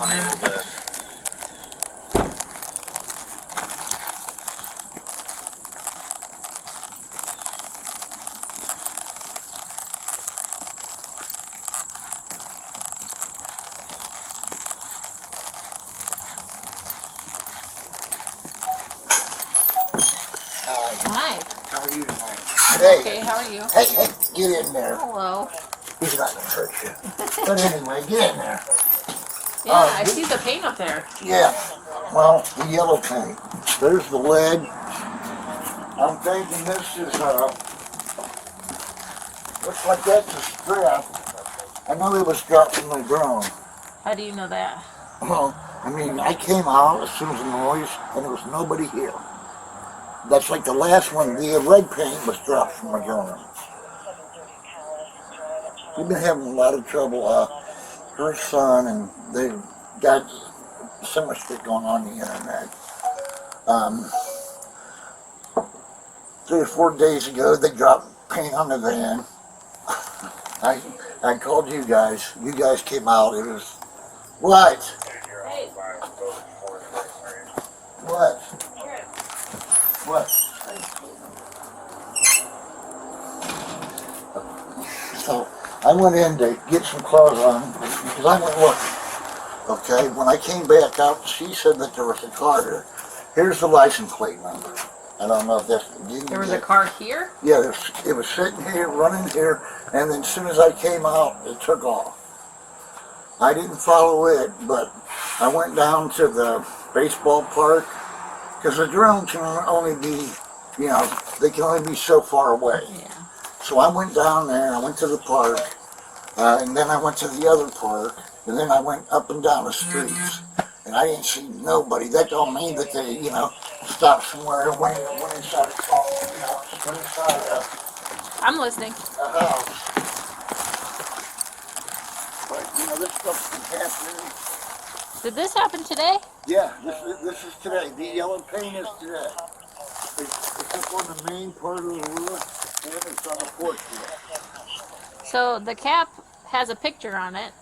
unable to. Hi. How are you tonight? Hey. Okay, how are you? Hey, get in there. Hello. He's not gonna hurt you. But anyway, get in there. Yeah, I see the paint up there. Yeah. Well, the yellow paint. There's the lead. I'm thinking this is looks like that's a strap. I know it was dropped from the ground. How do you know that? Well, I mean, I came out as soon as the noise, and there was nobody here. That's like the last one. The red paint was dropped from the ground. We've been having a lot of trouble. Her son and they got so much shit going on the internet. 3 or 4 days ago, they dropped paint on the van. I called you guys. You guys came out. It was what? Hey. What? What? So I went in to get some clothes on because I went looking. Okay, when I came back out, she said that there was a car here. Here's the license plate number. I don't know if that's... There was a car here? Yeah, it was sitting here, running here, and then as soon as I came out, it took off. I didn't follow it, but I went down to the baseball park, because the drone can only be, you know, they can only be so far away. Yeah. So I went down there, I went to the park, and then I went to the other park, and then I went up and down the streets, and I didn't see nobody. That don't mean that they, you know, stopped somewhere and went inside a car, you know, went inside I'm listening. a house. But, you know, this stuff can happen. Did this happen today? Yeah, this is today. The yellow paint is today. It's up on the main part of the roof, and it's on the porch roof. So the cap has a picture on it.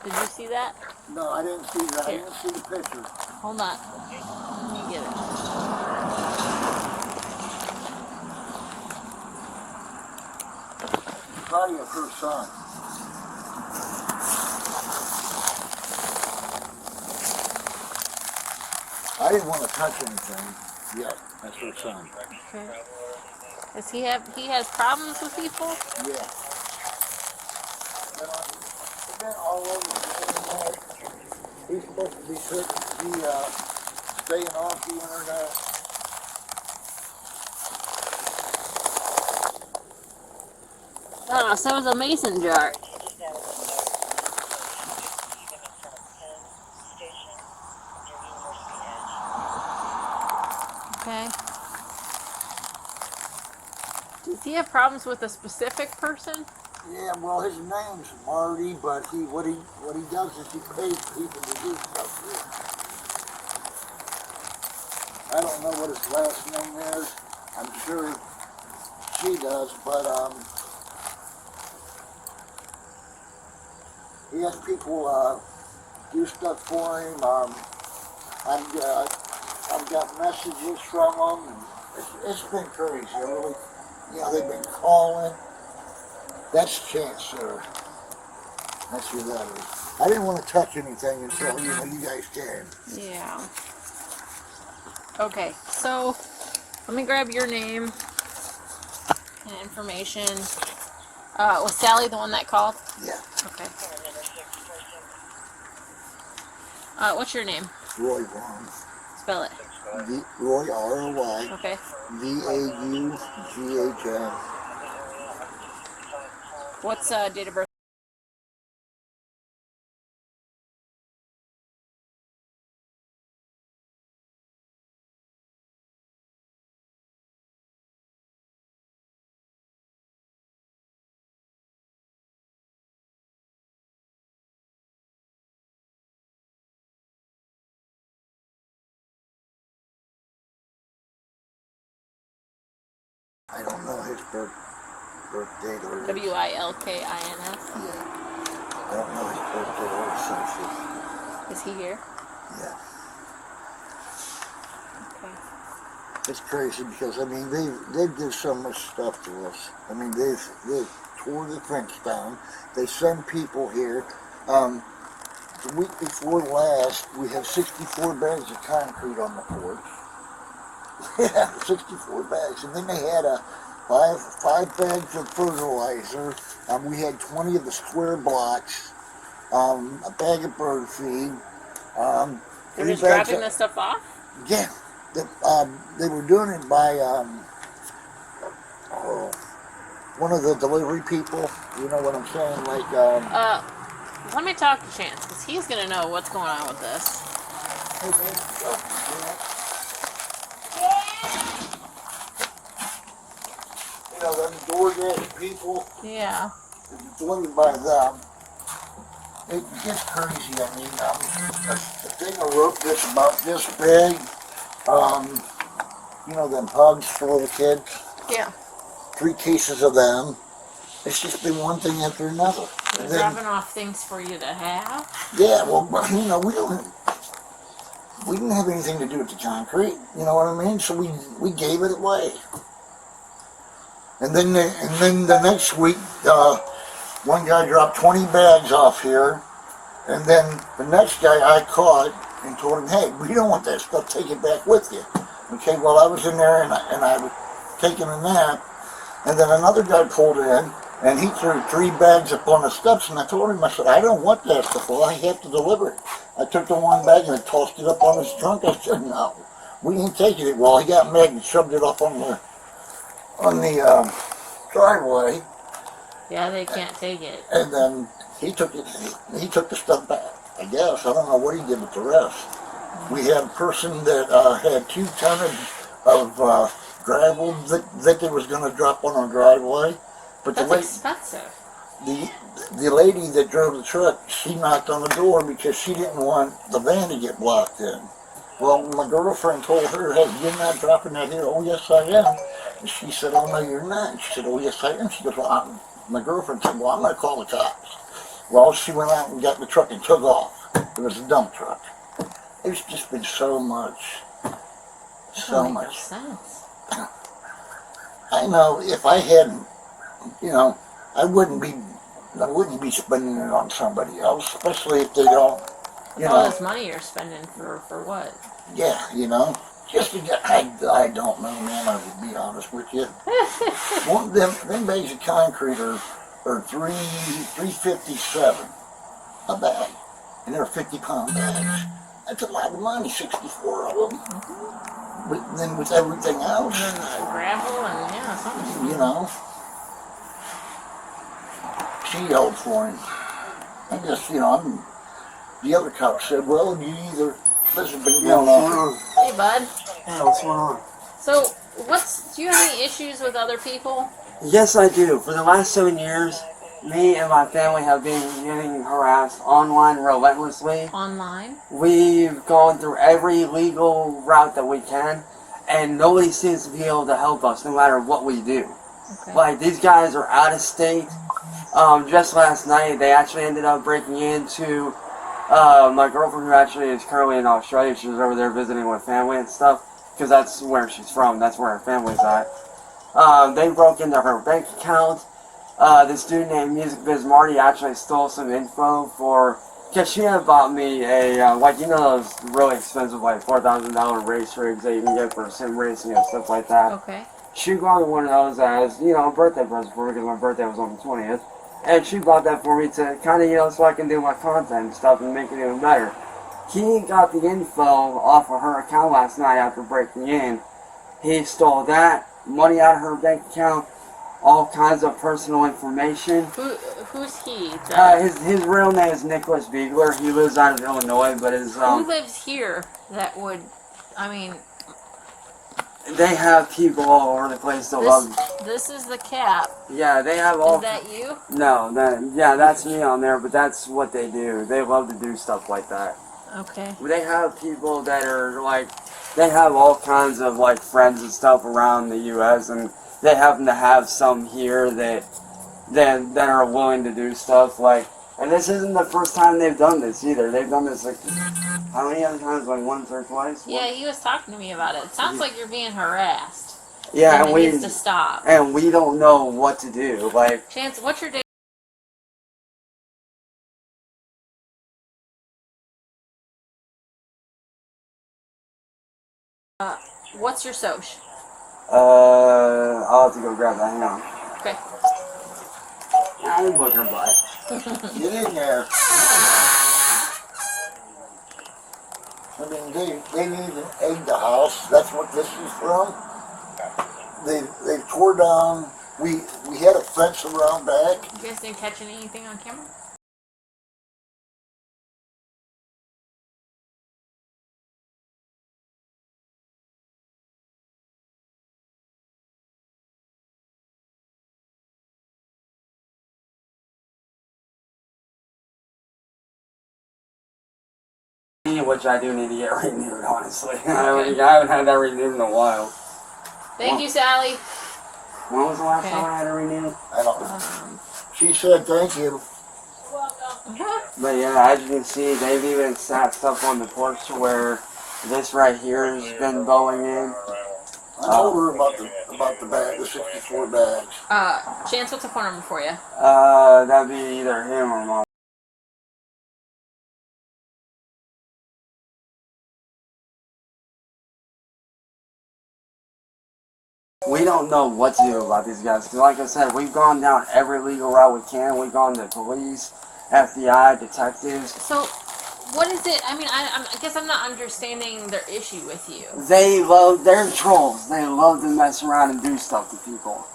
Did you see that? No, I didn't see that. Here. I didn't see the picture. Hold on. Let me get it. Probably of her son. I didn't want to touch anything yet. That's her son. Okay. Does he has problems with people? Yeah. They've been all over the internet. He's supposed to be staying off the internet. Oh, so it was a mason jar. Okay. Does he have problems with a specific person? Yeah, well, his name's Marty, but what he does is he pays people to do stuff here. I don't know what his last name is. I'm sure she does, but he has people do stuff for him. I've got messages from him, and it's been crazy. Really, you know, they've been calling. That's Chancellor. That's who that is. I didn't want to touch anything until, you know, you guys came. Yeah. Okay, so let me grab your name and information. Was Sally the one that called? Yeah. Okay. What's your name? Roy Vaughn. Spell it. Roy, R-O-Y. Okay. V-A-U-G-H-N. What's date of birth? I don't know his birth date or... W-I-L-K-I-N-S. Yeah. I don't know his birthday or social. Is he here? Yeah. Okay. It's crazy because, I mean, they give so much stuff to us. I mean, they've tore the fence down. They send people here. The week before last, we had 64 bags of concrete on the porch. Yeah, 64 bags. And then they had five bags of fertilizer. We had 20 of the square blocks. A bag of bird feed. They're 3 just bags dropping of, this stuff off? Yeah. They were doing it by one of the delivery people. You know what I'm saying? Like, let me talk to Chance, because he's going to know what's going on with this. hey, babe, you know, them DoorDash people, Yeah. delivered by them. It gets crazy. I mean, a thing of rope that's about this big, you know, them hugs for little kids, Yeah. 3 cases of them. It's just been one thing after another. They're And then, dropping off things for you to have? yeah, well, but, you know, we didn't have anything to do with the concrete. You know what I mean? So we gave it away. And then the next week, one guy dropped 20 bags off here, and then the next guy I caught and told him, hey, we don't want that stuff, take it back with you. Okay, well, I was in there and I was taking a nap, and then another guy pulled in, and he threw 3 bags up on the steps, and I told him, I said, I don't want that stuff, well, I have to deliver it. I took the 1 bag and I tossed it up on his trunk. I said, no, we ain't taking it. Well, he got mad and shoved it up on the driveway. Yeah, they can't take it. And then he took the stuff back. I guess I don't know what he did with the rest. We had a person that had 2 tons of gravel that they was going to drop on our driveway, but That's expensive. the lady that drove the truck, she knocked on the door because she didn't want the van to get blocked in. Well, my girlfriend told her, hey, you're not dropping that here. Oh, yes, I am. And she said, oh, no, you're not. And she said, oh, yes, I am. She goes, well, my girlfriend said, well, I'm going to call the cops. Well, she went out and got the truck and took off. It was a dump truck. There's just been so much. So much. Sense. I know if I hadn't, you know, I wouldn't be spending it on somebody else, especially if they don't, you All know. this money you're spending for what? Yeah, you know. Just to get, I don't know, man, I would be honest with you. Them bags of concrete are $3.57 a bag. And they're 50-pound bags. That's a lot of money, 64 of them. But then with everything else, And then gravel and, yeah, something. you know. She yelled for him. I guess, you know, the other cop said, well, you either, this has been going on. Hey, bud. Hey, what's going on? So, do you have any issues with other people? Yes, I do. For the last 7 years, me and my family have been getting harassed online relentlessly. Online? We've gone through every legal route that we can, and nobody seems to be able to help us no matter what we do. Okay. Like, these guys are out of state. Just last night, they actually ended up breaking into my girlfriend, who actually is currently in Australia. She was over there visiting with family and stuff, because that's where she's from. That's where her family's at. They broke into her bank account. This dude named Music Biz Marty actually stole some info because she had bought me a, like, you know those really expensive, like, $4,000 race rigs that you can get for sim racing and stuff like that. Okay. She bought me one of those as, you know, a birthday present for me because my birthday was on the 20th. And she bought that for me to kind of, you know, so I can do my content and stuff and make it even better. He got the info off of her account last night after breaking in. He stole that, money out of her bank account, all kinds of personal information. Who's he? His real name is Nicholas Beegler. He lives out of Illinois, but his Who lives here that would, I mean... They have people all over the place that love... This is the cap. Yeah, they have all... Is that you? No, that's me on there, but that's what they do. They love to do stuff like that. Okay. They have people that are, like... They have all kinds of, like, friends and stuff around the U.S., and they happen to have some here that are willing to do stuff. Like And this isn't the first time they've done this either. They've done this like how many other times? Like once or twice? Yeah, he was talking to me about it. It sounds like you're being harassed. Yeah, and it needs to stop. And we don't know what to do. Like, Chance, what's your date? What's your soch? I'll have to go grab that. Hang on. Okay. I'm looking by. Get in there. I mean, they even egged the house. That's what this is from. They tore down. We had a fence around back. You guys didn't catch anything on camera? Which I do need to get renewed, honestly. I haven't had that renewed in a while. Thank you, Sally. When was the last time I had it renewed? I don't know. She said thank you. But yeah, as you can see, they've even sat stuff on the porch to where this right here has been going in. I told her about the bag, the 64 bags. Chance, what's the phone number for you? That'd be either him or mom. We don't know what to do about these guys, because like I said, we've gone down every legal route we can. We've gone to police, FBI, detectives. So, what is it? I mean, I guess I'm not understanding their issue with you. They're trolls. They love to mess around and do stuff to people.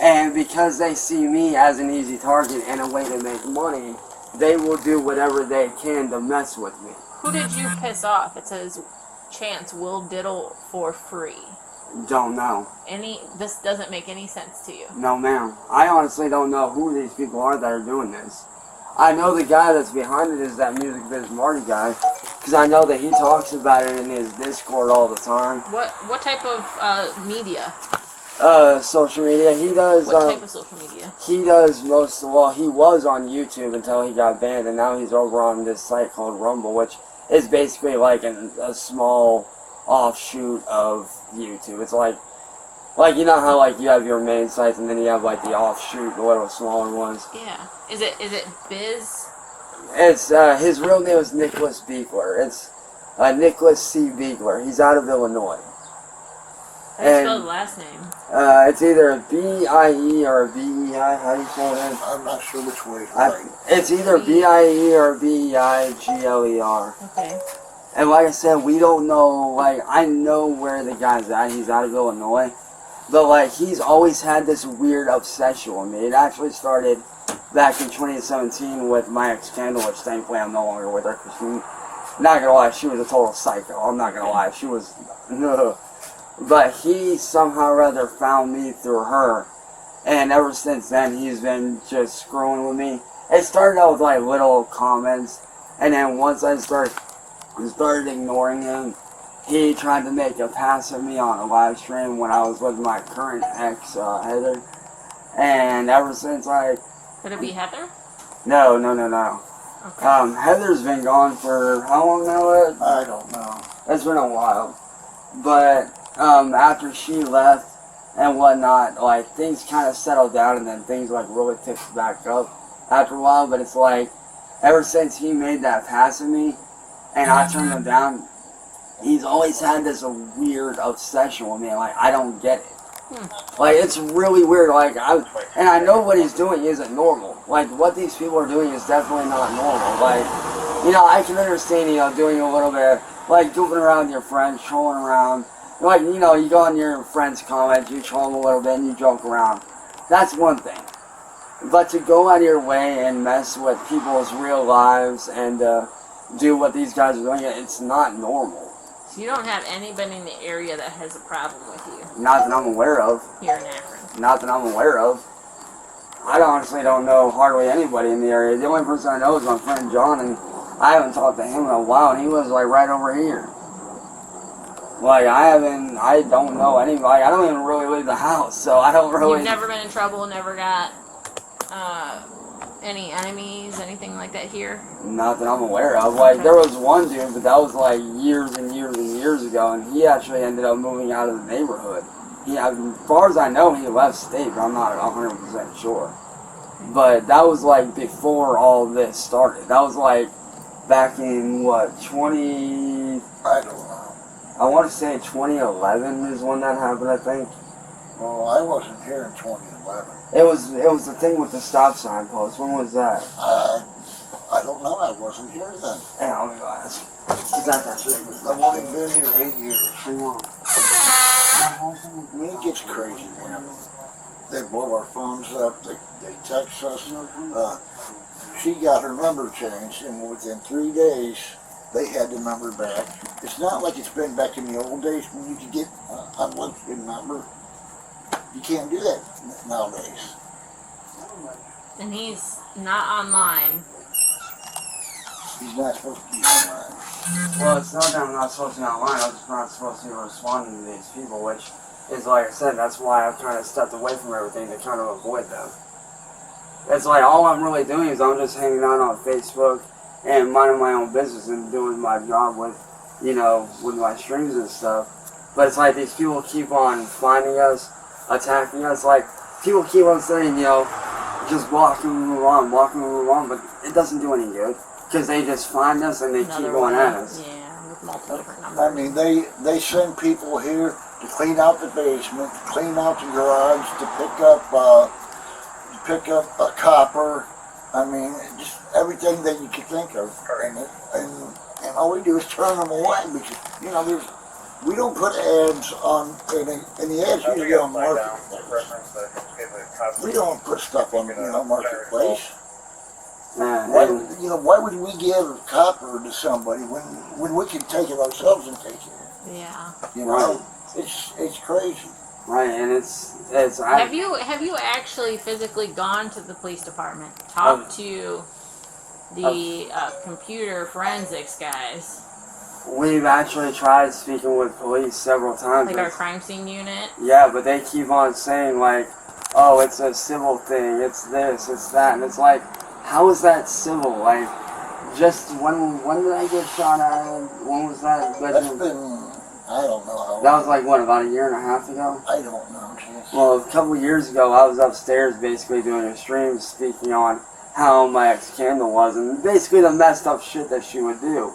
And because they see me as an easy target and a way to make money, they will do whatever they can to mess with me. Who did you piss off? It says, Chance will diddle for free. Don't know. This doesn't make any sense to you. No, ma'am. I honestly don't know who these people are that are doing this. I know the guy that's behind it is that Music Biz Marty guy, because I know that he talks about it in his Discord all the time. What type of media? Social media. He does. What type of social media? He does most. Well, he was on YouTube until he got banned, and now he's over on this site called Rumble, which is basically like a small offshoot of YouTube. It's like you know how like you have your main sites and then you have like the offshoot, the little smaller ones. Yeah. Is it Biz? It's his real name is Nicholas Beekler. It's Nicholas C. Beekler. He's out of Illinois. How do you spell the last name? It's either B-I-E or B-E-I. How do you spell it? I'm not sure which way. Right. It's either B-I-E or B-E-I-G-L-E-R. Okay. And like I said, we don't know, like, I know where the guy's at. He's out of Illinois. But, like, he's always had this weird obsession with me. It actually started back in 2017 with my ex-candle, which thankfully I'm no longer with her. Because not gonna lie, she was a total psycho. I'm not gonna lie. She was, no. But he somehow or other found me through her. And ever since then, he's been just screwing with me. It started out with, like, little comments. And then once I started ignoring him, he tried to make a pass at me on a live stream when I was with my current ex, Heather. And ever since Could it be Heather? No. Okay. Heather's been gone for how long now? I don't know. It's been a while. But after she left and whatnot, like things kind of settled down and then things like really picked back up after a while. But it's like ever since he made that pass at me and I turned him down, he's always had this weird obsession with me. Like, I don't get it. Like, it's really weird. Like, I know what he's doing isn't normal. Like, what these people are doing is definitely not normal. Like, you know, I can understand, you know, doing a little bit, like, goofing around with your friends, trolling around. Like, you know, you go on your friends' comments, you troll them a little bit, and you joke around. That's one thing. But to go out of your way and mess with people's real lives and do what these guys are doing, it's not normal. So you don't have anybody in the area that has a problem with you? Not that I'm aware of. Here in Akron? Not that I'm aware of. I honestly don't know hardly anybody in the area. The only person I know is my friend John, and I haven't talked to him in a while, and he was like right over here. Like, I don't know anybody. I don't even really leave the house, so I don't really... You've never been in trouble, never got, any enemies, anything like that here? Not that I'm aware of. Like, there was one dude, but that was like years and years and years ago, and he actually ended up moving out of the neighborhood. As far as I know, he left state, but I'm not 100% sure. But that was like before all this started. That was like back in what, I don't know. I want to say 2011 is when that happened, I think. Well, I wasn't here in 2011. It was the thing with the stop sign post. When was that? I don't know. I wasn't here then. Hang on, let me go ask. Is that I've only been here 8 years. Hang on. I mean, it gets crazy, man. They blow our phones up. They text us. She got her number changed, and within 3 days, they had the number back. It's not like it's been back in the old days when you could get an unlimited number. You can't do that nowadays. And he's not online. He's not supposed to be online. Well, it's not that I'm not supposed to be online. I'm just not supposed to be responding to these people, which is, like I said, that's why I've kind of stepped away from everything to kind of avoid them. It's like all I'm really doing is I'm just hanging out on Facebook and minding my own business and doing my job with, with my streams and stuff. But it's like these people keep on finding us, attacking us. Like, people keep on saying, just block and move on, but it doesn't do any good. Because they just find us and they keep going at us. Yeah, with multiple different numbers. I mean, they send people here to clean out the basement, to clean out the garage, to pick up a copper. I mean, just everything that you could think of. And all we do is turn them away because, we don't put ads on, and the ads usually on Marketplace. We don't put stuff on, Marketplace. Why would we give copper to somebody when we can take it ourselves and take it? Yeah. Right. It's crazy. Right, and it's. Have you actually physically gone to the police department, talked to the computer forensics guys? We've actually tried speaking with police several times. Like our crime scene unit? Yeah, but they keep on saying like, oh, it's a civil thing, it's this, it's that, and it's like, how is that civil? Like, just when did I get shot at? When was that? That's been, I don't know how. That was like, what, about a year and a half ago? I don't know, geez. Well, a couple of years ago, I was upstairs basically doing a stream speaking on how my ex-candle was, and basically the messed up shit that she would do.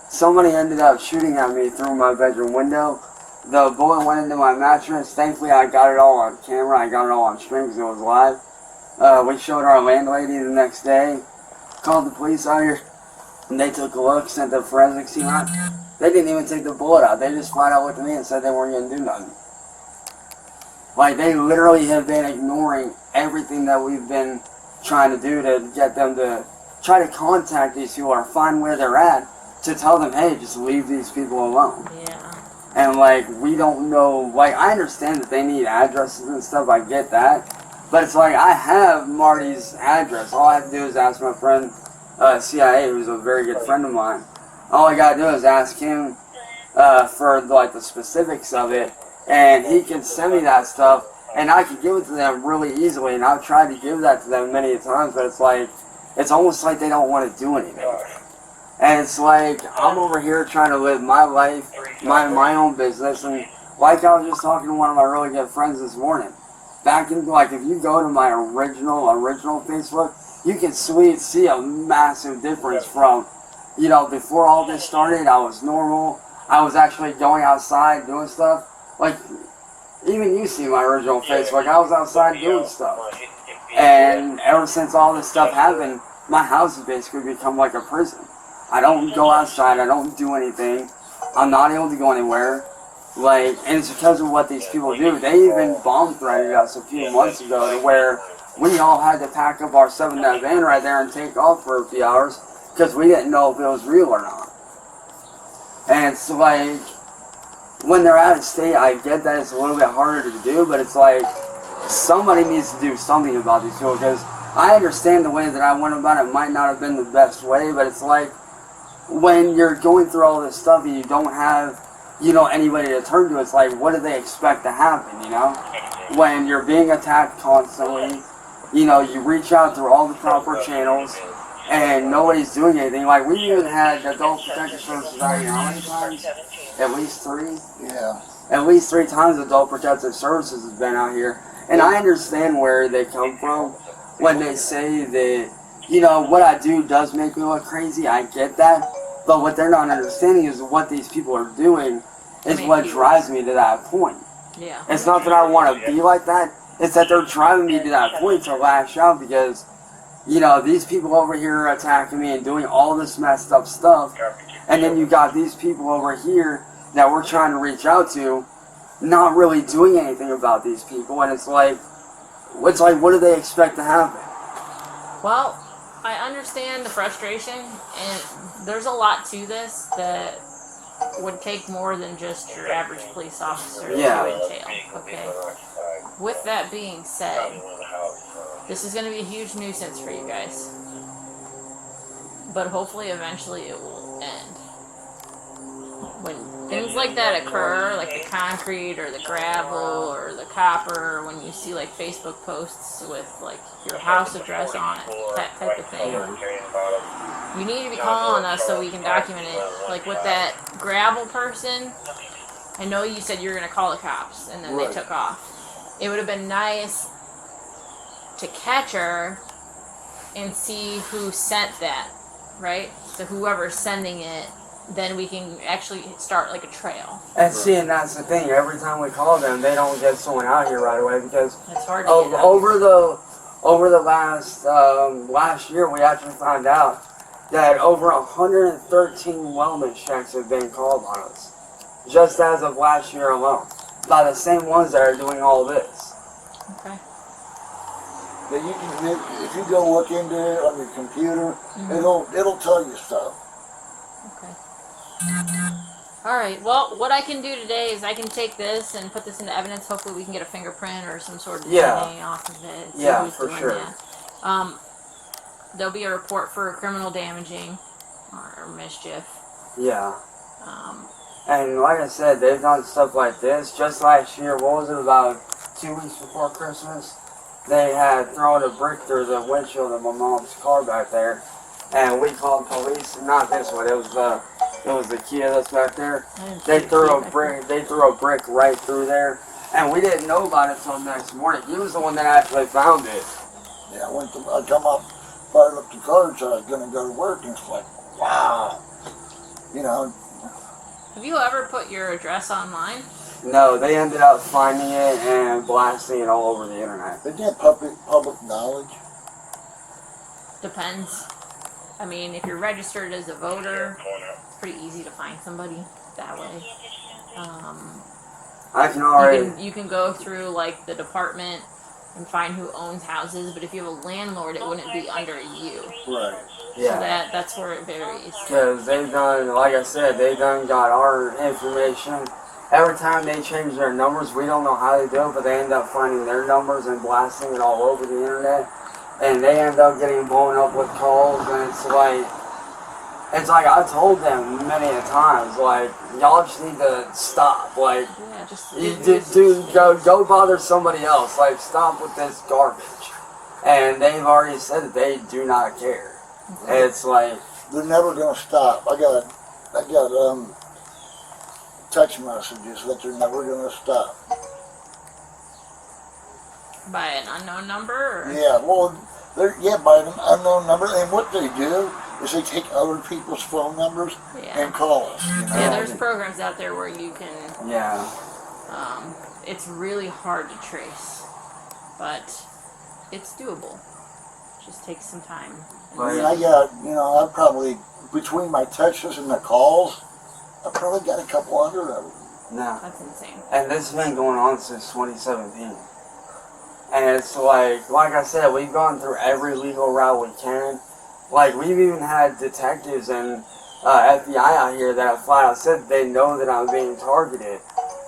Somebody ended up shooting at me through my bedroom window. The bullet went into my mattress. Thankfully, I got it all on camera. I got it all on stream because it was live. We showed our landlady the next day. Called the police out here. And they took a look, sent the forensics team out. They didn't even take the bullet out. They just flat out looked at me and said they weren't going to do nothing. Like, they literally have been ignoring everything that we've been trying to do to get them to try to contact these people or find where they're at to tell them, hey, just leave these people alone. Yeah. And, like, we don't know, like, I understand that they need addresses and stuff, I get that. But it's like, I have Marty's address. All I have to do is ask my friend, CIA, who's a very good friend of mine. All I gotta do is ask him for, like, the specifics of it, and he can send me that stuff, and I can give it to them really easily, and I've tried to give that to them many times, but it's like, it's almost like they don't want to do anything. And it's like, I'm over here trying to live my life, my own business, and like I was just talking to one of my really good friends this morning. Back in, like, if you go to my original Facebook, you can see a massive difference from, before all this started, I was normal, I was actually going outside doing stuff. Like, even you see my original Facebook, I was outside doing stuff. And ever since all this stuff happened, my house has basically become like a prison. I don't go outside, I don't do anything, I'm not able to go anywhere, like, and it's because of what these people do. They even bomb threatened us a few months ago to where we all had to pack up our 7-9 van right there and take off for a few hours because we didn't know if it was real or not. And it's like, when they're out of state, I get that it's a little bit harder to do, but it's like, somebody needs to do something about these people, because I understand the way that I went about it might not have been the best way, but it's like, when you're going through all this stuff and you don't have, anybody to turn to, it's like, what do they expect to happen, When you're being attacked constantly, you know, you reach out through all the proper channels, and nobody's doing anything. Like, we even had adult protective services out here how many times? At least 3? Yeah. At least 3 times adult protective services has been out here. And I understand where they come from when they say that, you know, what I do does make me look crazy. I get that. But what they're not understanding is what these people are doing is what drives me to that point. Yeah. It's not that I want to be like that. It's that they're driving me to that point to lash out because, you know, these people over here are attacking me and doing all this messed up stuff. And then you got these people over here that we're trying to reach out to not really doing anything about these people. And it's like, what do they expect to happen? Well, I understand the frustration, and there's a lot to this that would take more than just your average police officer to entail, okay? With that being said, this is going to be a huge nuisance for you guys. But hopefully, eventually, it will end. When things like that occur, like the concrete or the gravel or the copper, when you see like Facebook posts with like your house address on it, that type of thing, you need to be calling us so we can document it. Like with that gravel person, I know you said you were going to call the cops and then they took off. It would have been nice to catch her and see who sent that, right? So whoever's sending it, then we can actually start like a trail. And see, and that's the thing. Every time we call them, they don't get someone out here right away because it's hard to get over the last year, we actually found out that over 113 wellness checks have been called on us, just as of last year alone, by the same ones that are doing all this. Okay. But you can, if you go look into it on your computer, it'll tell you stuff. Okay. Alright, well, what I can do today is I can take this and put this into evidence. Hopefully we can get a fingerprint or some sort of DNA off of it. Yeah, for sure. There'll be a report for criminal damaging or mischief. Yeah. And like I said, they've done stuff like this. Just last year, what was it, about 2 weeks before Christmas? They had thrown a brick through the windshield of my mom's car back there. And we called police, not this one, it was the Kia that's back there. They threw a brick right through there. And we didn't know about it until next morning. He was the one that actually found it. Yeah, I come up, fired up the car, so I was going to go to work, and it's like, wow. You know. Have you ever put your address online? No, they ended up finding it and blasting it all over the internet. Isn't that public knowledge? Depends. I mean, if you're registered as a voter, it's pretty easy to find somebody that way. I can already... You can go through, like, the department and find who owns houses, but if you have a landlord, it wouldn't be under you. Right. Yeah. So that's where it varies. Because they've done, like I said, they done got our information. Every time they change their numbers, we don't know how they do it, but they end up finding their numbers and blasting it all over the internet. And they end up getting blown up with calls, and it's like I told them many a times, like, y'all just need to stop. Like, go bother somebody else. Like, stop with this garbage. And they've already said that they do not care. And it's like, they're never gonna stop. I got text messages that they're never gonna stop. By an unknown number? Or? Yeah, well, by an unknown number. And what they do is they take other people's phone numbers and call us. You know? Yeah, there's programs out there where you can... Yeah. It's really hard to trace, but it's doable. It just takes some time. I mean, I probably, between my texts and the calls, I probably got a couple hundred of them. No. That's insane. And this has been going on since 2017. And it's like I said, we've gone through every legal route we can. Like, we've even had detectives and FBI out here that have flat out said they know that I'm being targeted.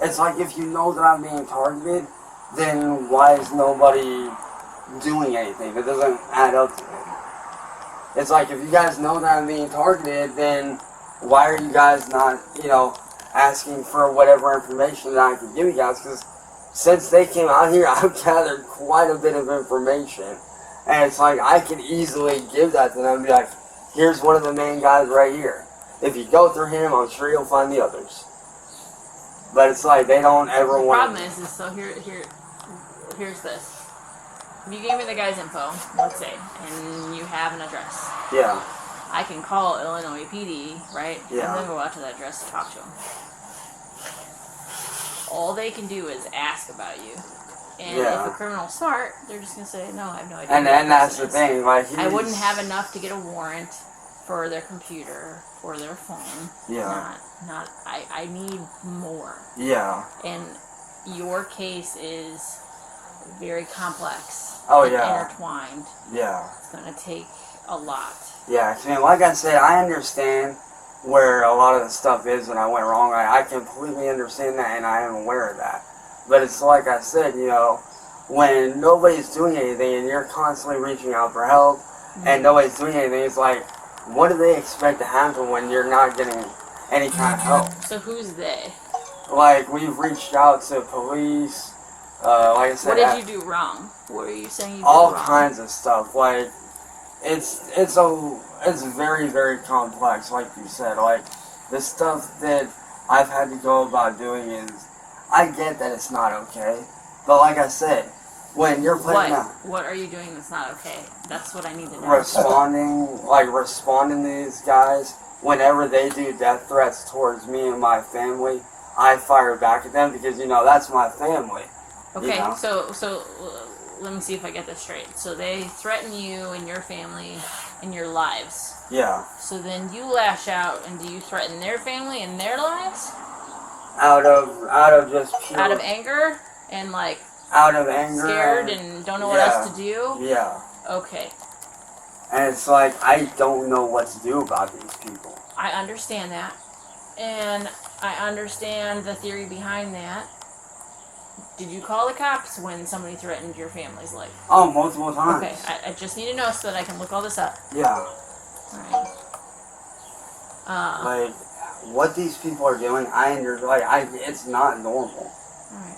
It's like, if you know that I'm being targeted, then why is nobody doing anything? It doesn't add up to me. It's like, if you guys know that I'm being targeted, then why are you guys not, asking for whatever information that I can give you guys? Because since they came out here, I've gathered quite a bit of information. And it's like, I can easily give that to them and be like, here's one of the main guys right here. If you go through him, I'm sure you'll find the others. But it's like, they don't ever The want problem is so here's this. If you gave me the guy's info, let's say, and you have an address, Yeah. I can call Illinois PD, right? Yeah. And then go out to that address to talk to him. All they can do is ask about you. And Yeah. if a criminal's smart, they're just going to say, no, I have no idea. And who that that's the person is. thing. Like, I wouldn't have enough to get a warrant for their computer or their phone. Yeah. I need more. Yeah. And your case is very complex. Oh, and yeah. intertwined. Yeah. It's going to take a lot. Yeah, I mean, like I said, I understand where a lot of the stuff is when I went wrong. I completely understand that, and I am aware of that. But it's like I said, you know, when nobody's doing anything and you're constantly reaching out for help and nobody's doing anything, it's like, what do they expect to happen when you're not getting any kind of help? So who's they? Like, we've reached out to police, like I said, What did you do wrong? What are you saying you did all wrong? kinds of stuff. Like, it's very, very complex, like you said. Like, the stuff that I've had to go about doing is, I get that it's not okay, but like I said, when you're putting out What are you doing that's not okay? That's what I need to know. responding to these guys, whenever they do death threats towards me and my family, I fire back at them because, you know, that's my family. Okay, you know? so let me see if I get this straight. So they threaten you and your family and your lives. Yeah. So then you lash out, and do you threaten their family and their lives? Out of just pure... Out of anger and like Out of anger. scared and don't know what else to do? Yeah. Okay. And it's like, I don't know what to do about these people. I understand that. And I understand the theory behind that. Did you call the cops when somebody threatened your family's life? Oh, multiple times. Okay, I just need to know so that I can look all this up. Yeah. Alright. Like, what these people are doing, it's not normal. Alright.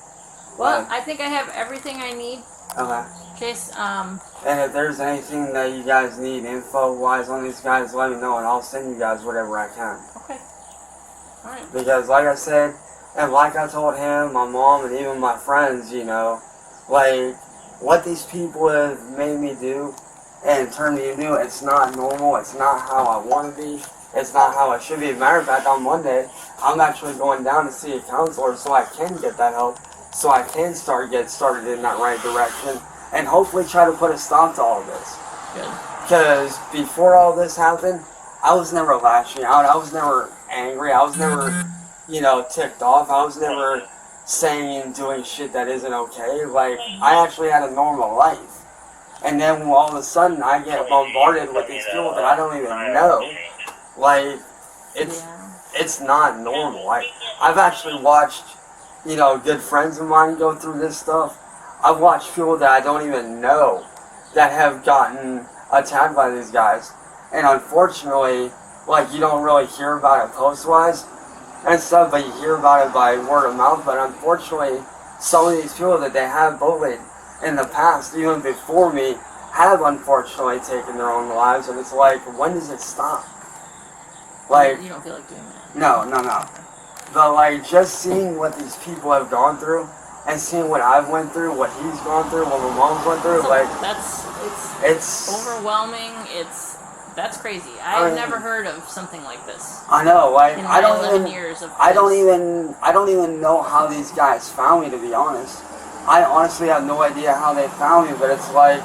Well, Like, I think I have everything I need. okay. Chase, And if there's anything that you guys need info-wise on these guys, let me know, and I'll send you guys whatever I can. okay. Alright. Because, like I said, and like I told him, my mom, and even my friends, you know, like, what these people have made me do and turned me into, it's not normal, it's not how I want to be, it's not how I should be. As a matter of fact, on Monday, I'm actually going down to see a counselor so I can get that help, so I can get started in that right direction, and hopefully try to put a stop to all of this. Good. Because before all this happened, I was never lashing out, I was never angry, I was never, you know, ticked off, I was never saying and doing shit that isn't okay. Like, I actually had a normal life. And then all of a sudden, I get bombarded with these people that I don't even know. Like, it's not normal. I've actually watched, you know, good friends of mine go through this stuff. I've watched people that I don't even know that have gotten attacked by these guys. And unfortunately, like, you don't really hear about it post-wise and stuff, but you hear about it by word of mouth. But unfortunately, some of these people that they have bullied in the past, even before me, have unfortunately taken their own lives. And it's like, when does it stop? Like, You don't feel like doing that? no. But like, just seeing what these people have gone through, and seeing what I've went through, what he's gone through, what my mom's went through, like, it's overwhelming. That's crazy. I've never heard of something like this. I know, like, In I my don't 11 even, years of I don't this. even know how these guys found me, to be honest. I honestly have no idea how they found me, but it's like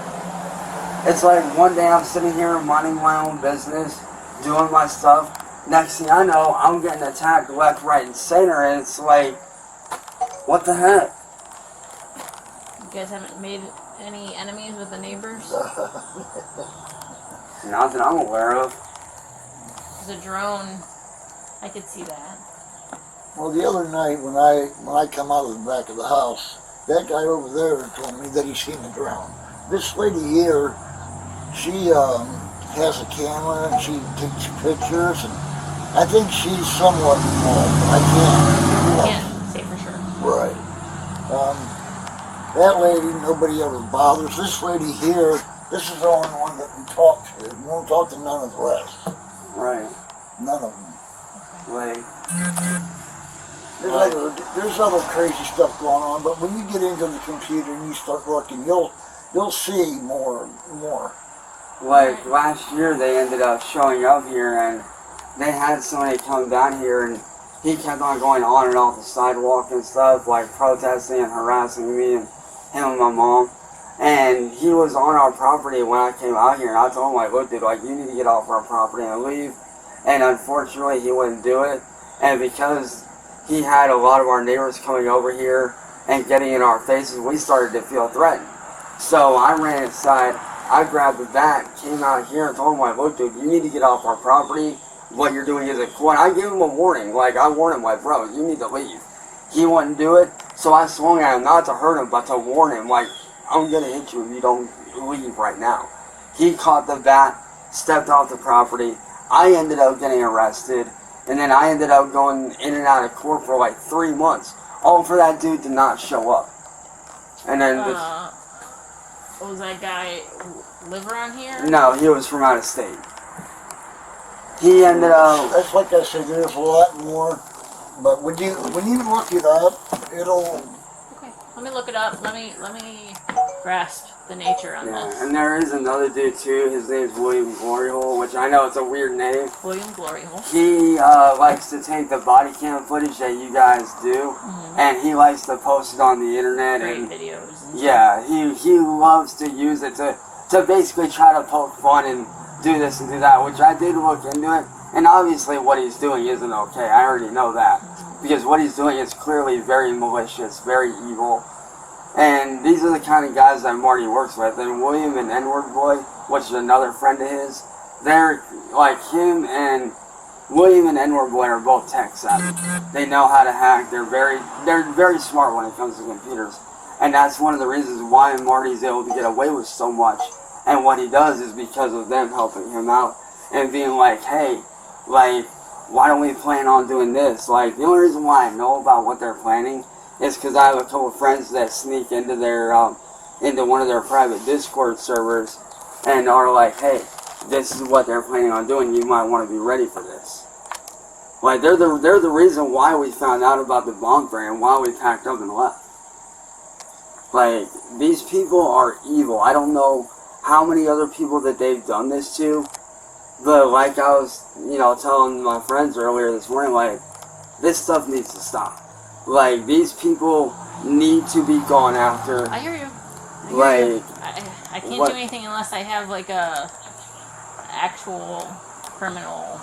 one day I'm sitting here minding my own business, doing my stuff. Next thing I know, I'm getting attacked left, right, and center, and it's like, what the heck? You guys haven't made any enemies with the neighbors? Not that I'm aware of. The drone, I could see that. Well, the other night when I come out of the back of the house, that guy over there told me that he seen the drone. This lady here, she has a camera and she takes pictures, and I think she's somewhat involved, but I Can't say for sure. Right. That lady, nobody ever bothers. This lady here, This is the only one that we talk to. We won't talk to none of the rest. Right. None of them. Like, There's other crazy stuff going on, but when you get into the computer and you start looking, you'll see more and more. like last year they ended up showing up here and they had somebody come down here and he kept on going on and off the sidewalk and stuff, like protesting and harassing me and him and my mom. And he was on our property when I came out here and I told him, like, look dude, like, you need to get off our property and leave. And unfortunately he wouldn't do it. And because he had a lot of our neighbors coming over here and getting in our faces, we started to feel threatened. So I ran inside, I grabbed the bat, came out here and told him, like, look dude, you need to get off our property. What you're doing isn't cool. And I gave him a warning, like, I warned him, like, bro, you need to leave. He wouldn't do it, so I swung at him, not to hurt him, but to warn him, like, I'm gonna hit you if you don't leave right now. He caught the bat, stepped off the property. I ended up getting arrested, and then I ended up going in and out of court for like 3 months, all for that dude to not show up. And then was that guy live around here? no, he was from out of state. He ended up. That's like I said. There's a lot more, but when you look it up, it'll. Okay, let me look it up. Let me grasp the nature on Yeah, this. and there is another dude too. His name's William Gloryhole, which I know it's a weird name. William Gloryhole. He likes to take the body cam footage that you guys do, and he likes to post it on the internet. Great And videos. And yeah, he loves to use it to basically try to poke fun and do this and do that, which I did look into it. And obviously what he's doing isn't okay. I already know that. Because what he's doing is clearly very malicious, very evil. And these are the kind of guys that Marty works with. And William and N-Word Boy, which is another friend of his, they're like him and William and N-Word Boy are both tech savvy. They know how to hack. They're very smart when it comes to computers. And that's one of the reasons why Marty's able to get away with so much. And what he does is because of them helping him out and being like, hey, like, why don't we plan on doing this? Like, the only reason why I know about what they're planning is because I have a couple of friends that sneak into their, into one of their private Discord servers and are like, hey, this is what they're planning on doing. You might want to be ready for this. Like, they're the reason why we found out about the bomb threat and why we packed up and left. Like, these people are evil. I don't know how many other people that they've done this to, but like I was, telling my friends earlier this morning, like, this stuff needs to stop. Like, these people need to be gone after. I hear you. I can't do anything unless I have like a actual criminal.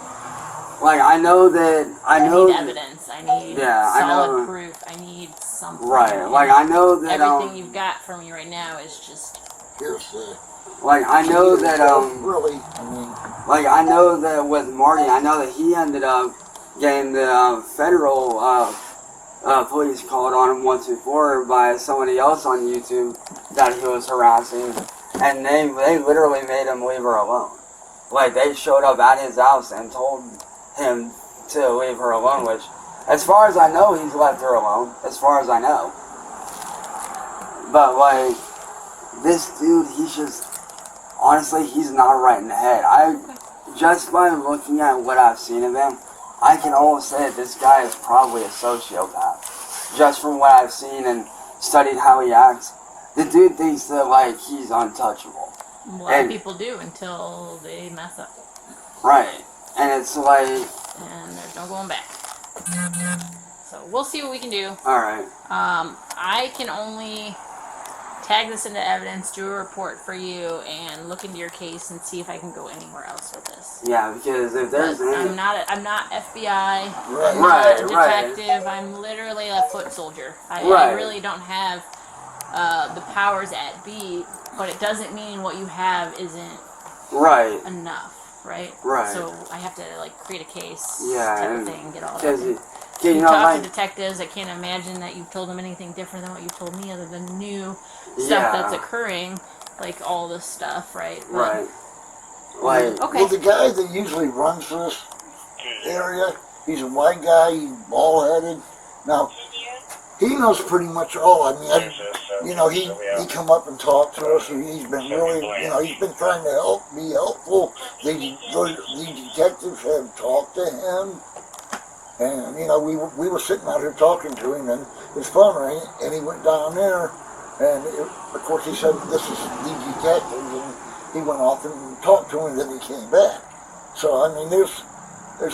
Like, I need evidence. I need solid proof. I need something. Right. Like, I know that everything you've got for me right now is just hearsay. Like, I know that really, like, I know that with Marty, I know that he ended up getting the federal police called on him once before by somebody else on YouTube that he was harassing, and they literally made him leave her alone. Like, they showed up at his house and told him to leave her alone, which, as far as I know, he's left her alone, as far as I know. But, like, this dude, he's just, honestly, he's not right in the head. Just by looking at what I've seen of him, I can almost say that this guy is probably a sociopath. Just from what I've seen and studied how he acts, the dude thinks that, like, he's untouchable. a lot of people do until they mess up. Right. And it's like... And there's no going back. So we'll see what we can do. Alright. I can only tag this into evidence, do a report for you, and look into your case and see if I can go anywhere else with this. Yeah, because if there's I'm not FBI. Right. I'm not a Right. detective. I'm literally a foot soldier. I really don't have the powers at be, but it doesn't mean what you have isn't enough, right? Right. So I have to like create a case, Yeah, type of and thing, get all that. you know, talk like, to detectives. I can't imagine that you've told them anything different than what you've told me, other than new stuff Yeah. that's occurring, like all this stuff, right? But, right. Like, okay. Well, the guy that usually runs this area, he's a white guy, he's bald-headed. Now, he knows pretty much all. I mean, you know, he come up and talked to us, and he's been really, you know, he's been trying to be helpful. The detectives have talked to him, and, you know, we were sitting out here talking to him, and his phone rang, and he went down there, and of course he said, this is the detective, and he went off and talked to him, and then he came back. So, I mean, there's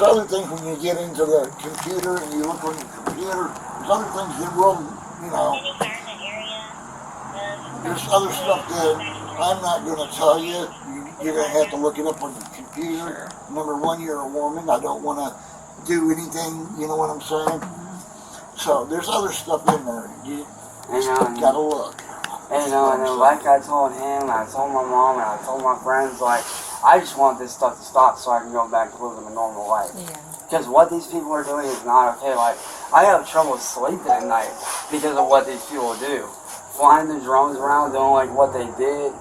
other things when you get into the computer and you look on the computer, there's other things that will, you know, there's other stuff that I'm not going to tell you. You're going to have to look it up on the computer. Number one, you're a woman. I don't want to do anything, you know what I'm saying? So there's other stuff in there. You just got to look. And like I told him, I told my mom, and I told my friends, like, I just want this stuff to stop so I can go back to living a normal life. Because what these people are doing is not okay. Like, I have trouble sleeping at night because of what these people do. Flying the drones around, doing like what they did,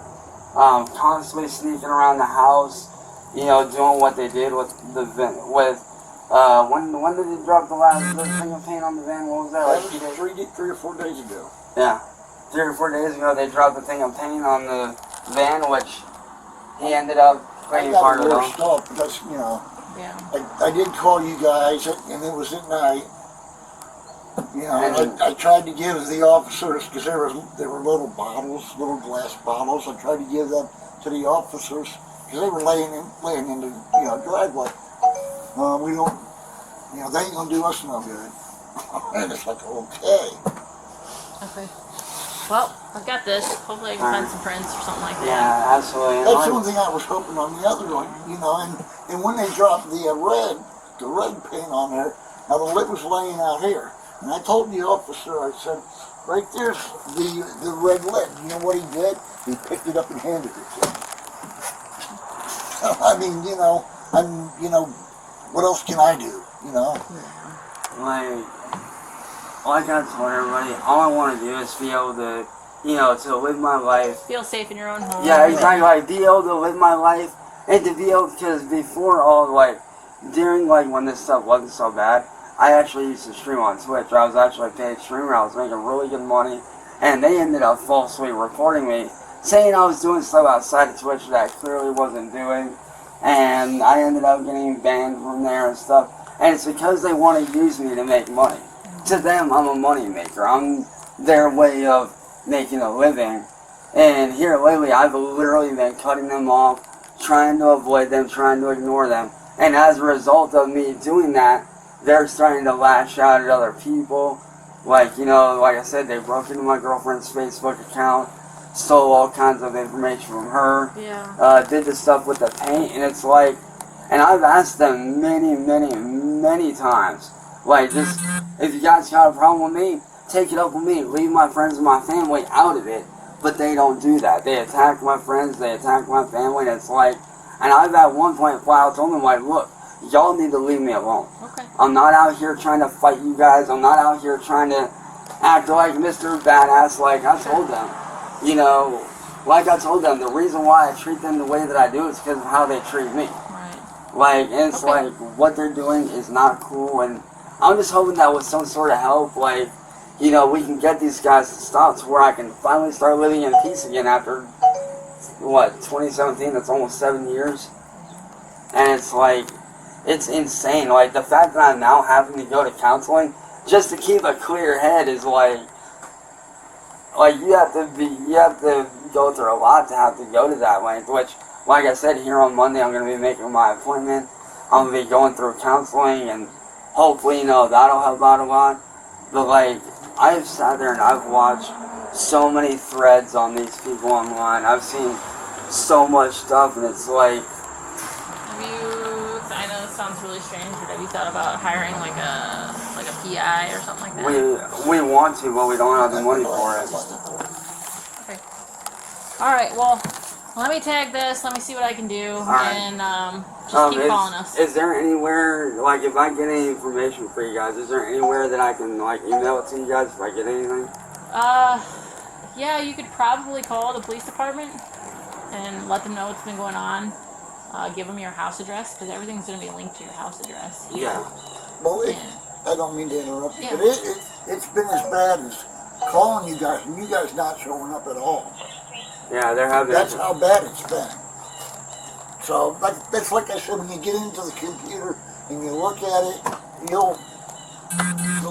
constantly sneaking around the house, you know, doing what they did with the van. When did they drop the last thing of paint on the van? What was that? Like 3 or 4 days ago. Yeah. 3 or 4 days ago, they dropped the thing of paint on the van, which he ended up cleaning part of it off. Off because, you know, I did call you guys, and it was at night. You know, I tried to give the officers, because there were little bottles, little glass bottles. I tried to give them to the officers because they were laying in the, you know, driveway. We don't, you know, they ain't gonna do us no good. And it's like, okay. Okay. Well, I've got this. Hopefully I can find some prints or something like that. Yeah, absolutely. That's the one thing I was hoping on the other one, you know, and when they dropped the red paint on there, now the lid was laying out here. And I told the officer, I said, right there's the red lid. You know what he did? He picked it up and handed it to me. I mean, you know, what else can I do, you know? Like I told everybody, all I want to do is be able to, you know, to live my life. Feel safe in your own home. Yeah, exactly. Like, be able to live my life, and to be able, because before all, like, during, like, when this stuff wasn't so bad, I actually used to stream on Twitch. I was actually a paid streamer. I was making really good money, and they ended up falsely reporting me, saying I was doing stuff outside of Twitch that I clearly wasn't doing, and I ended up getting banned from there and stuff. And it's because they want to use me to make money. To them, I'm a money maker. I'm their way of making a living. And here lately, I've literally been cutting them off, trying to avoid them, trying to ignore them. And as a result of me doing that, they're starting to lash out at other people. Like, you know, like I said, they broke into my girlfriend's Facebook account, stole all kinds of information from her, did the stuff with the paint, and it's like, and I've asked them many times, like, just, if you guys got a problem with me, take it up with me, leave my friends and my family out of it, but they don't do that. They attack my friends, they attack my family, and it's like, and I've at one point flat out told them, like, look, y'all need to leave me alone. Okay. I'm not out here trying to fight you guys. I'm not out here trying to act like Mr. Badass like I told them. You know, like I told them, the reason why I treat them the way that I do is because of how they treat me. Right. Like, and it's like, what they're doing is not cool, and I'm just hoping that with some sort of help, like, you know, we can get these guys to stop to where I can finally start living in peace again after, what, 2017? That's almost 7 years. And it's like, it's insane. Like, the fact that I'm now having to go to counseling just to keep a clear head is like you have to go through a lot to have to go to that length, which, like I said, here on Monday I'm going to be making my appointment. I'm going to be going through counseling, and hopefully, you know, that'll help out a lot. But, like, I've sat there and I've watched so many threads on these people online. I've seen so much stuff, and it's like, I know this sounds really strange, but have you thought about hiring like a PI or something like that? We want to, but we don't have the money for it. Okay. All right. Well, let me tag this. Let me see what I can do, and just keep calling us. Is there anywhere, like, if I get any information for you guys, is there anywhere that I can, like, email it to you guys if I get anything? Yeah, you could probably call the police department and let them know what's been going on. Give them your house address, because everything's going to be linked to your house address. Yeah. Well, I don't mean to interrupt you, but it's been as bad as calling you guys, and you guys not showing up at all. Yeah, there have been. That's how bad it's been. So, that's like I said, when you get into the computer and you look at it, you'll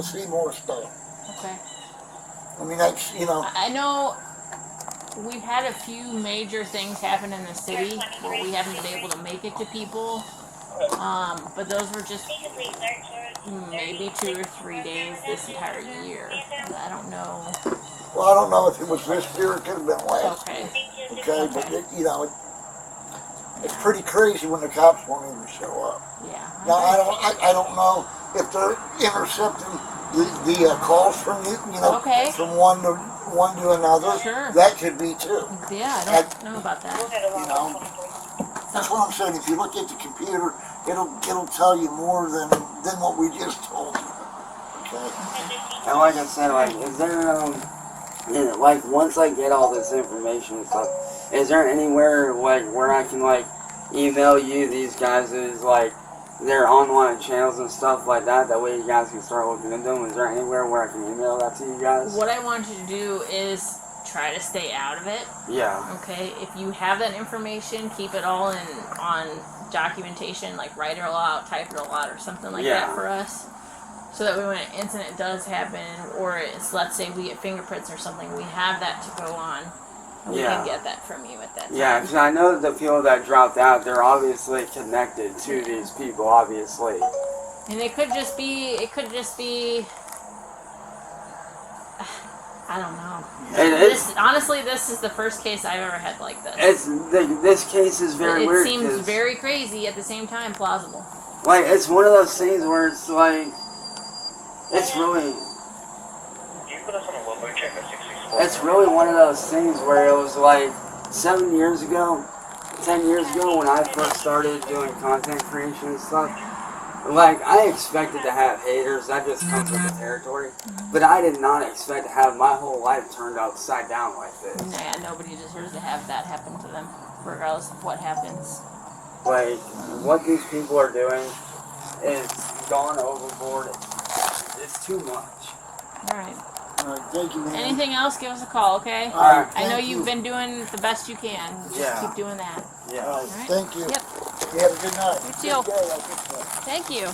see more stuff. Okay. I mean, that's, you know. I know we've had a few major things happen in the city where we haven't been able to make it to people. But those were just maybe 2 or 3 days this entire year. I don't know. Well, I don't know if it was this year, it could have been last. Okay. Okay, but you know, it's pretty crazy when the cops won't even show up. Yeah. Now I don't know if they're intercepting the calls from you know, Okay. from one to another. Sure. That could be too. Yeah, I don't know about that. You know, that's what I'm saying. If you look at the computer, it'll tell you more than what we just told you. Okay. And like I said, like, is there like once I get all this information and stuff, is there anywhere like where I can like email you these guys' like their online channels and stuff like that? That way you guys can start looking into them. Is there anywhere where I can email that to you guys? What I want you to do is try to stay out of it. Yeah. Okay. If you have that information, keep it all on documentation, like write it all out, type it all out, or something like that for us. So that way when an incident does happen, or it's, let's say we get fingerprints or something, we have that to go on. And we can get that from you at that time. Yeah, because I know the people that dropped out, they're obviously connected to these people, obviously. And it could just be, I don't know. Honestly, this is the first case I've ever had like this. This case is very weird. It seems very crazy, at the same time plausible. Like, it's one of those things where it's like, it's really one of those things where it was like 7 years ago, 10 years ago when I first started doing content creation and stuff. Like, I expected to have haters, that just comes with the territory. But I did not expect to have my whole life turned upside down like this. Yeah, nobody deserves to have that happen to them, regardless of what happens. Like, what these people are doing is gone overboard. It's too much. Alright. Alright, thank you, man. Anything else, give us a call, okay? Alright. I know you've been doing the best you can. Just keep doing that. Yeah. Alright, thank you. Yep. You have a good night. You too. Good day, I guess so. Thank you.